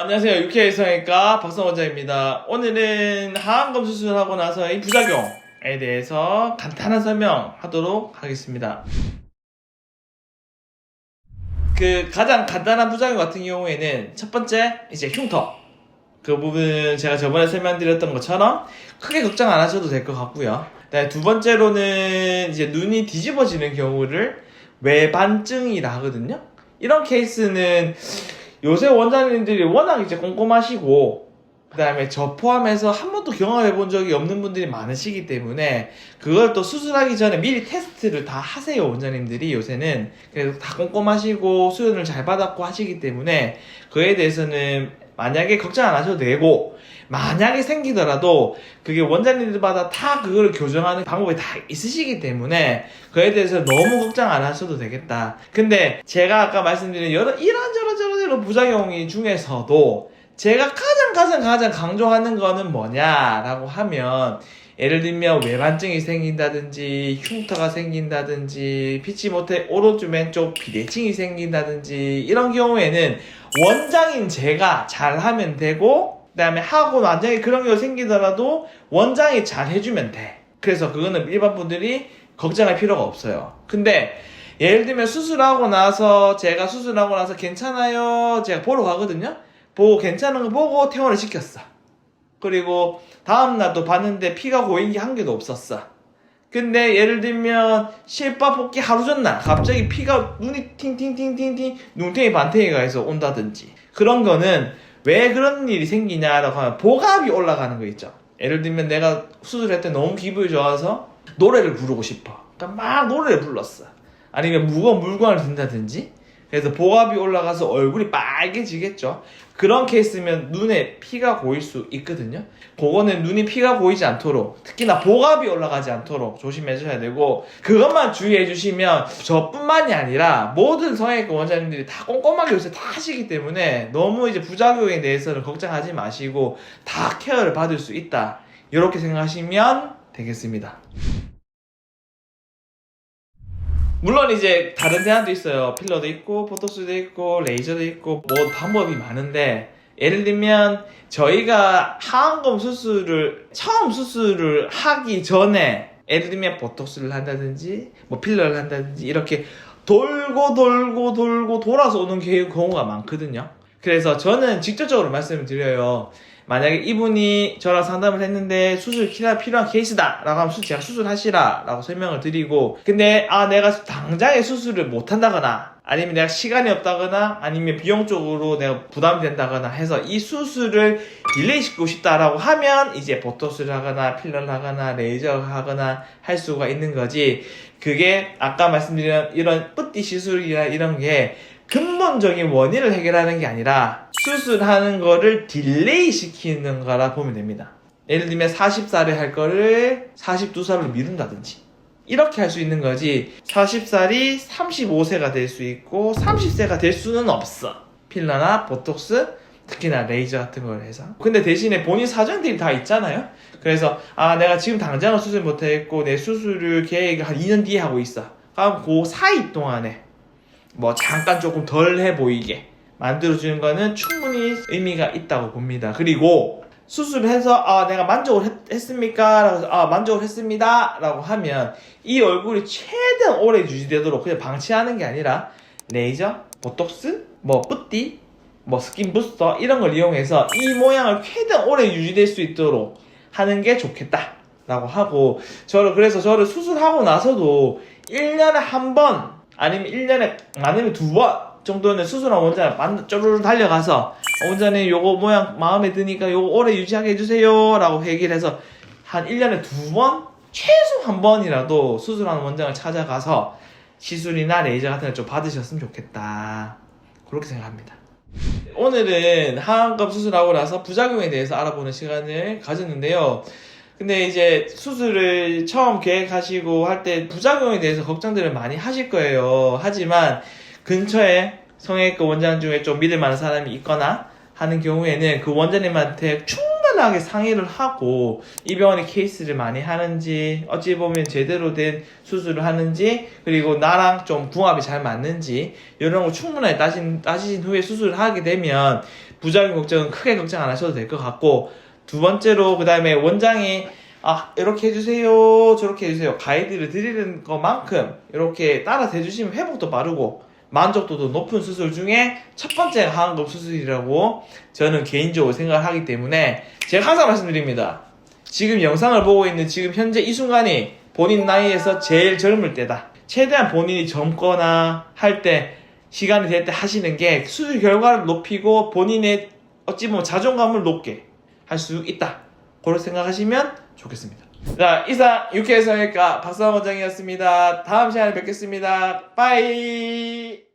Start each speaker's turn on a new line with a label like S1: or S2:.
S1: 안녕하세요. 유쾌 성형외과 박성 원장입니다. 오늘은 하안검 수술하고 나서의 부작용에 대해서 간단한 설명하도록 하겠습니다. 가장 간단한 부작용 같은 경우에는 첫 번째 이제 흉터, 그 부분 제가 저번에 설명드렸던 것처럼 크게 걱정 안 하셔도 될 것 같고요. 두 번째로는 이제 눈이 뒤집어지는 경우를 외반증이라 하거든요. 이런 케이스는 요새 원장님들이 워낙 이제 꼼꼼하시고, 그 다음에 저 포함해서 한 번도 경험해 본 적이 없는 분들이 많으시기 때문에 그걸 또 수술하기 전에 미리 테스트를 다 하세요. 원장님들이 요새는. 그래서 다 꼼꼼하시고 수련을 잘 받았고 하시기 때문에 그에 대해서는 만약에 걱정 안 하셔도 되고, 만약에 생기더라도 그게 원장님들마다 다 그걸 교정하는 방법이 다 있으시기 때문에 그에 대해서 너무 걱정 안 하셔도 되겠다. 근데 제가 아까 말씀드린 이런저런 부작용이 중에서도 제가 가장 강조하는 거는 뭐냐라고 하면, 예를 들면 외반증이 생긴다든지 흉터가 생긴다든지 피치 못해 오른쪽 왼쪽 비대칭이 생긴다든지 이런 경우에는 원장인 제가 잘하면 되고, 그 다음에 하고 만약에 그런 경우 생기더라도 원장이 잘 해주면 돼. 그래서 그거는 일반 분들이 걱정할 필요가 없어요. 근데 예를 들면 제가 수술하고 나서 괜찮아요, 제가 보러 가거든요. 보고 괜찮은 거 보고 퇴원을 시켰어. 그리고 다음날 또 봤는데 피가 고인 게 한 개도 없었어. 근데 예를 들면 실밥 뽑기 하루 전날 갑자기 피가 눈이 팅팅팅팅팅 눈탱이 반탱이가 해서 온다든지, 그런 거는 왜 그런 일이 생기냐라고 하면 복압이 올라가는 거 있죠. 예를 들면 내가 수술할 때 너무 기분이 좋아서 노래를 부르고 싶어. 그러니까 막 노래를 불렀어. 아니면 무거운 물건을 든다든지, 그래서 복압이 올라가서 얼굴이 빨개지겠죠. 그런 케이스면 눈에 피가 고일 수 있거든요. 그거는 눈이 피가 고이지 않도록, 특히나 복압이 올라가지 않도록 조심해 주셔야 되고, 그것만 주의해 주시면 저뿐만이 아니라 모든 성형외과 원장님들이 다 꼼꼼하게 요새 다 하시기 때문에 너무 이제 부작용에 대해서는 걱정하지 마시고 다 케어를 받을 수 있다, 이렇게 생각하시면 되겠습니다. 물론 이제 다른 대안도 있어요. 필러도 있고 보톡스도 있고 레이저도 있고 뭐 방법이 많은데, 예를 들면 저희가 하안검 처음 수술을 하기 전에 예를 들면 보톡스를 한다든지 뭐 필러를 한다든지 이렇게 돌고 돌아서 오는 경우가 많거든요. 그래서 저는 직접적으로 말씀을 드려요. 만약에 이분이 저랑 상담을 했는데 수술 필요한 케이스다 라고 하면 제가 수술하시라 라고 설명을 드리고, 근데 내가 당장에 수술을 못 한다거나 아니면 내가 시간이 없다거나 아니면 비용적으로 내가 부담이 된다거나 해서 이 수술을 딜레이 시키고 싶다라고 하면 이제 보톡스를 하거나 필러를 하거나 레이저를 하거나 할 수가 있는 거지, 그게 아까 말씀드린 이런 뿌띠 시술이나 이런 게 근본적인 원인을 해결하는 게 아니라 수술하는 거를 딜레이 시키는 거라 보면 됩니다. 예를 들면 40살에 할 거를 42살로 미룬다든지 이렇게 할 수 있는 거지, 40살이 35세가 될 수 있고 30세가 될 수는 없어. 필러나 보톡스, 특히나 레이저 같은 걸 해서. 근데 대신에 본인 사정들이 다 있잖아요. 그래서 내가 지금 당장은 수술 못하겠고 내 수술을 계획을 한 2년 뒤에 하고 있어. 그럼 그 사이 동안에 뭐 잠깐 조금 덜 해 보이게 만들어주는 거는 충분히 의미가 있다고 봅니다. 그리고 수술해서 내가 만족을 했습니까? 라고 해서 만족을 했습니다 라고 하면 이 얼굴이 최대한 오래 유지되도록 그냥 방치하는 게 아니라 레이저, 보톡스, 뭐 뿌띠, 뭐 스킨 부스터 이런 걸 이용해서 이 모양을 최대한 오래 유지될 수 있도록 하는 게 좋겠다 라고 하고, 그래서 저를 수술하고 나서도 1년에 한 번 아니면 1년에 많으면 2번 정도는 수술한 원장을 쪼르르 달려가서 원장님 요거 모양 마음에 드니까 요거 오래 유지하게 해주세요 라고 얘기를 해서 한 1년에 2번, 최소 한 번이라도 수술하는 원장을 찾아가서 시술이나 레이저 같은 걸 좀 받으셨으면 좋겠다, 그렇게 생각합니다. 오늘은 하안검 수술하고 나서 부작용에 대해서 알아보는 시간을 가졌는데요. 근데 이제 수술을 처음 계획하시고 할 때 부작용에 대해서 걱정들을 많이 하실 거예요. 하지만 근처에 성형외과 원장 중에 좀 믿을 만한 사람이 있거나 하는 경우에는 그 원장님한테 충분하게 상의를 하고 이 병원이 케이스를 많이 하는지, 어찌 보면 제대로 된 수술을 하는지, 그리고 나랑 좀 궁합이 잘 맞는지 이런 거 충분하게 따지신 후에 수술을 하게 되면 부작용 걱정은 크게 걱정 안 하셔도 될 것 같고, 두 번째로 그 다음에 원장이 이렇게 해주세요 저렇게 해주세요 가이드를 드리는 것만큼 이렇게 따라 대주시면 회복도 빠르고 만족도도 높은 수술 중에 첫 번째가 하안검 수술이라고 저는 개인적으로 생각을 하기 때문에 제가 항상 말씀드립니다. 지금 영상을 보고 있는 지금 현재 이 순간이 본인 나이에서 제일 젊을 때다. 최대한 본인이 젊거나 할 때 시간이 될 때 하시는 게 수술 결과를 높이고 본인의 어찌 보면 자존감을 높게 할 수 있다. 그렇게 생각하시면 좋겠습니다. 자, 이상 유쾌해성외과 박사원 원장이었습니다. 다음 시간에 뵙겠습니다. 빠이.